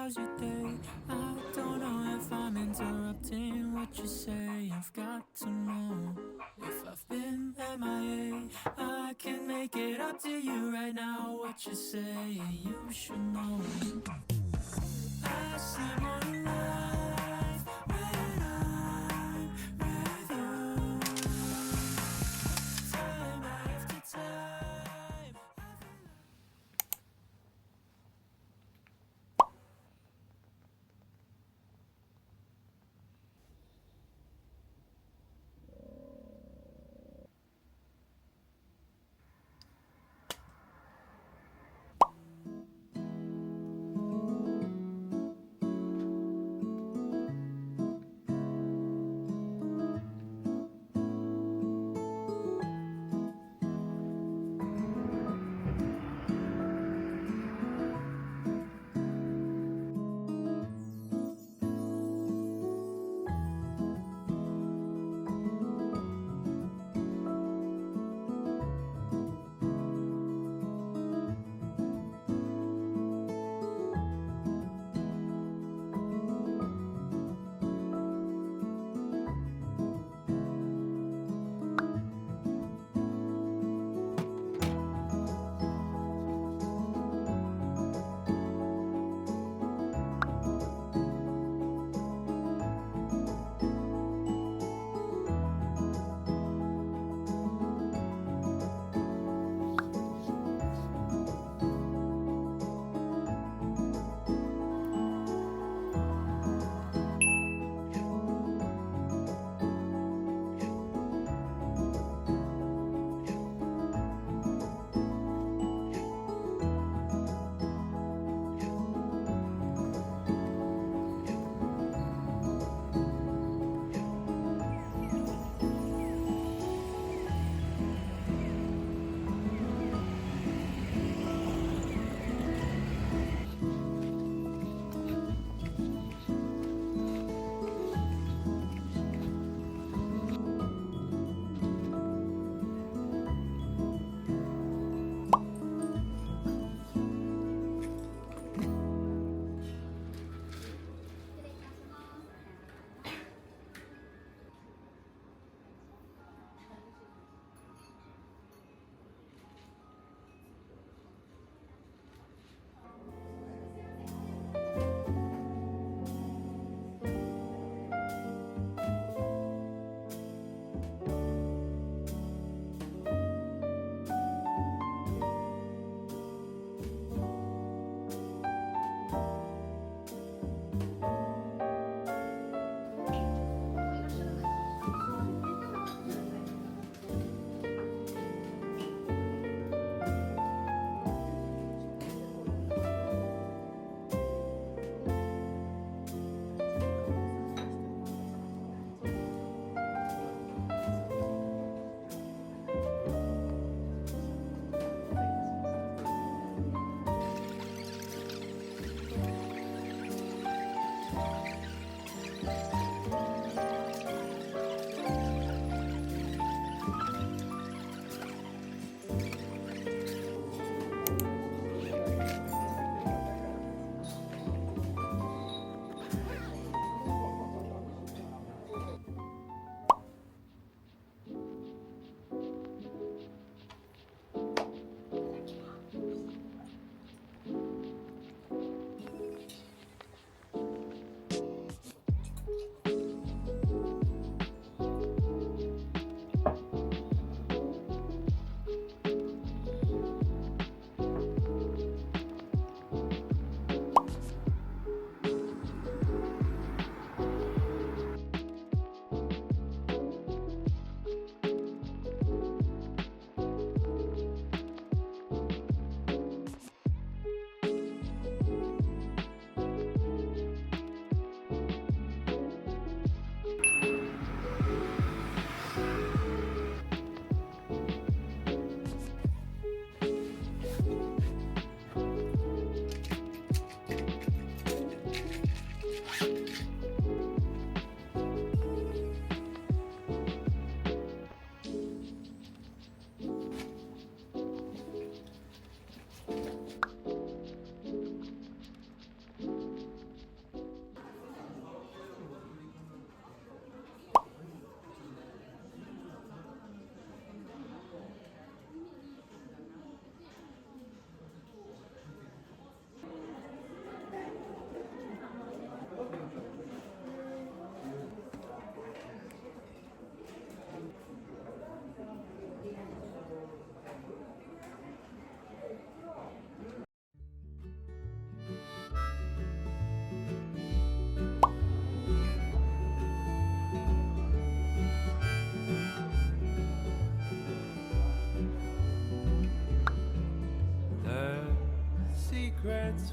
how's your day? I don't know if I'm interrupting what you say. I've got to know if I've been MIA. I can make it up to you right now. What you say, you should know. I see more life when I'm with you. Time after time.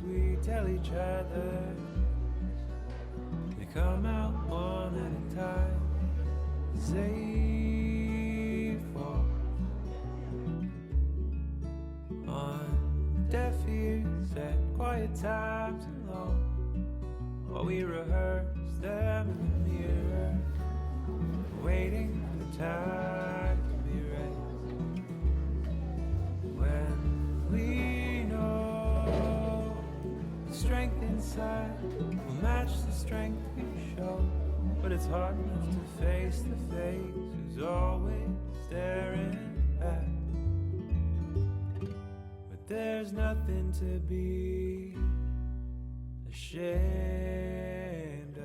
we tell each other. They come out one at a time as they fall on deaf ears at quiet times alone, while we rehearse them in the mirror, waiting for the time to be right. When we know the strength inside will match the strength we show, but it's hard enough to face the face who's always staring back. But there's nothing to be ashamed of.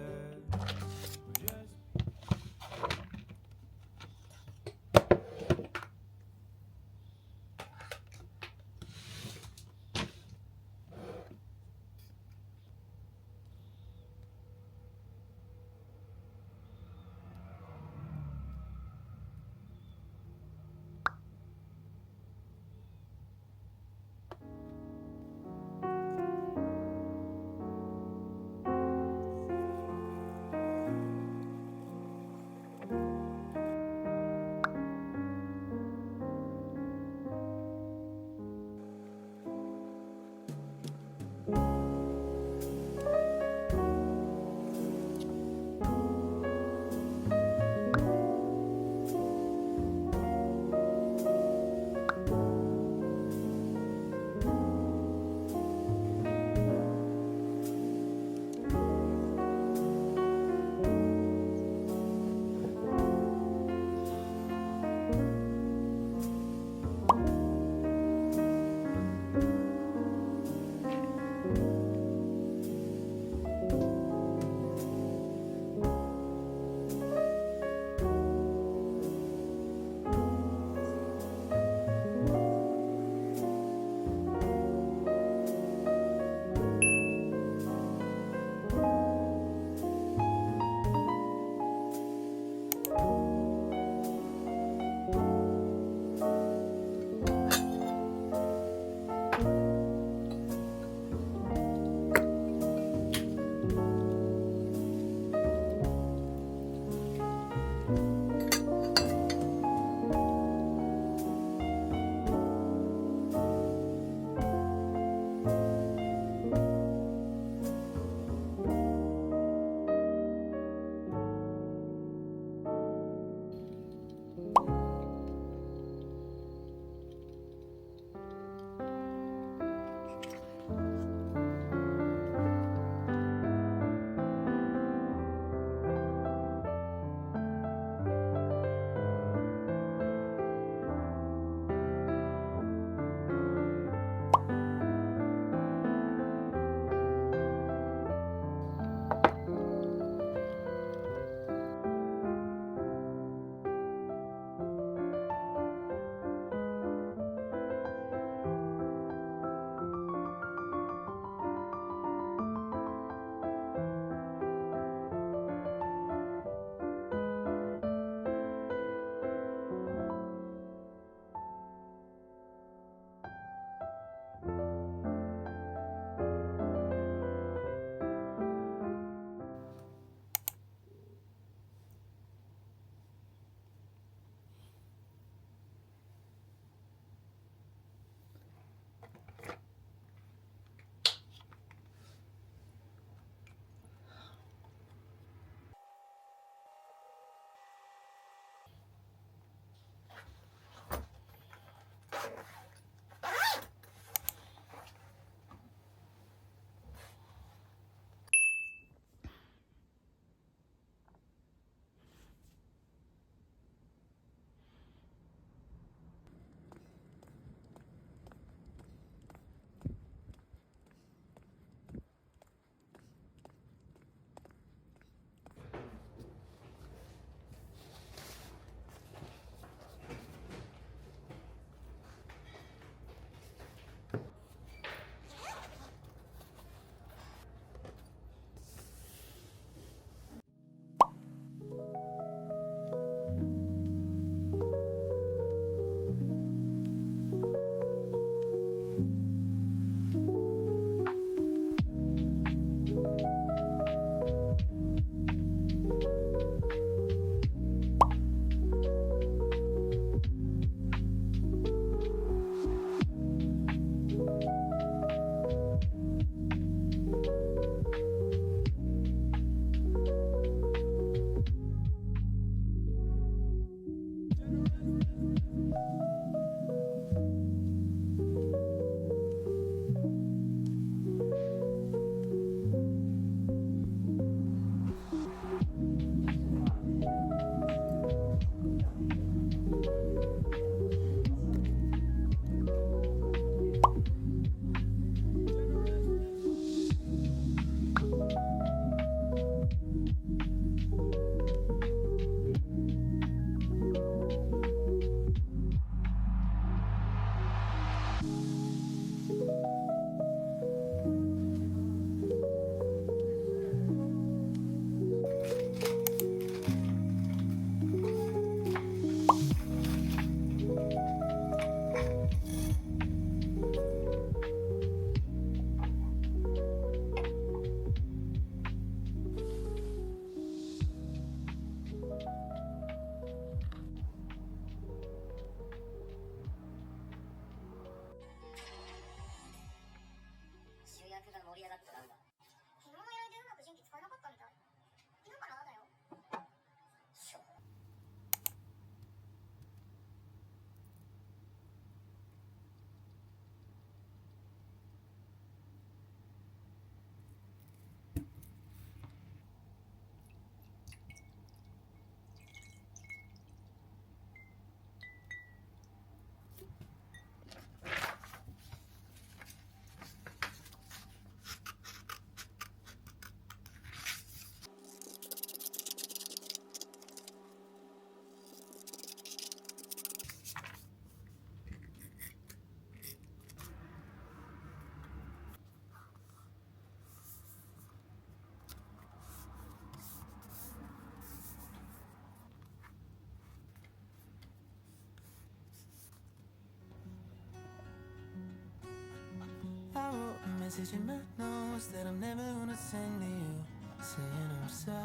message in my notes that I'm never gonna send to you, saying I'm sorry.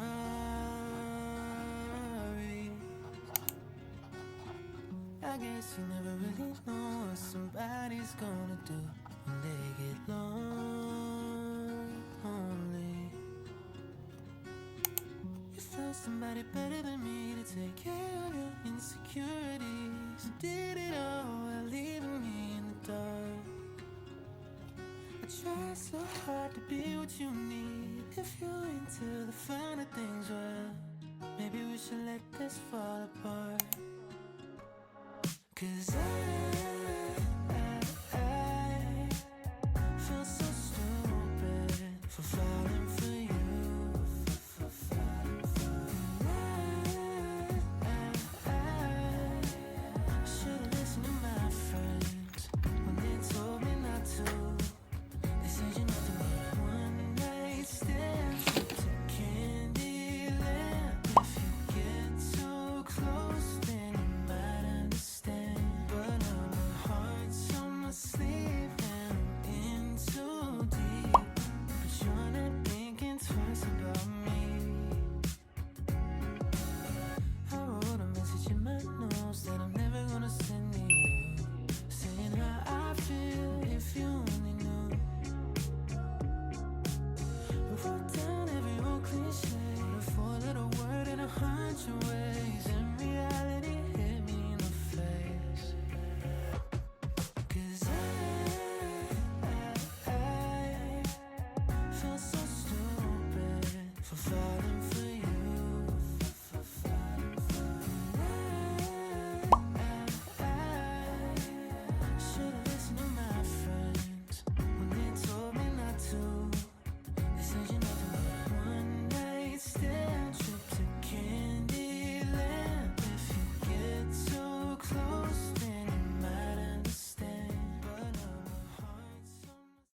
I guess you never really know what somebody's gonna do when they get lonely. You found somebody better than me to take care of your insecurities. You did it all while leaving me in the dark. I try so hard to be what you need. If you're into the finer things, well, maybe we should let this fall apart. 'Cause I feel so stupid for falling for you. Should've listened to my friends when they told me not to. They said you're nothing but a one-night stand, to Candyland. If you get too close, then you might understand. But now my heart's on my sleeve and I'm in too deep. But you're not thinking twice about me. I wrote a message in my notes that I'm never gonna send to you, saying how I feel if you only knew. I wrote down every old cliche, a four-letter word in 100 ways.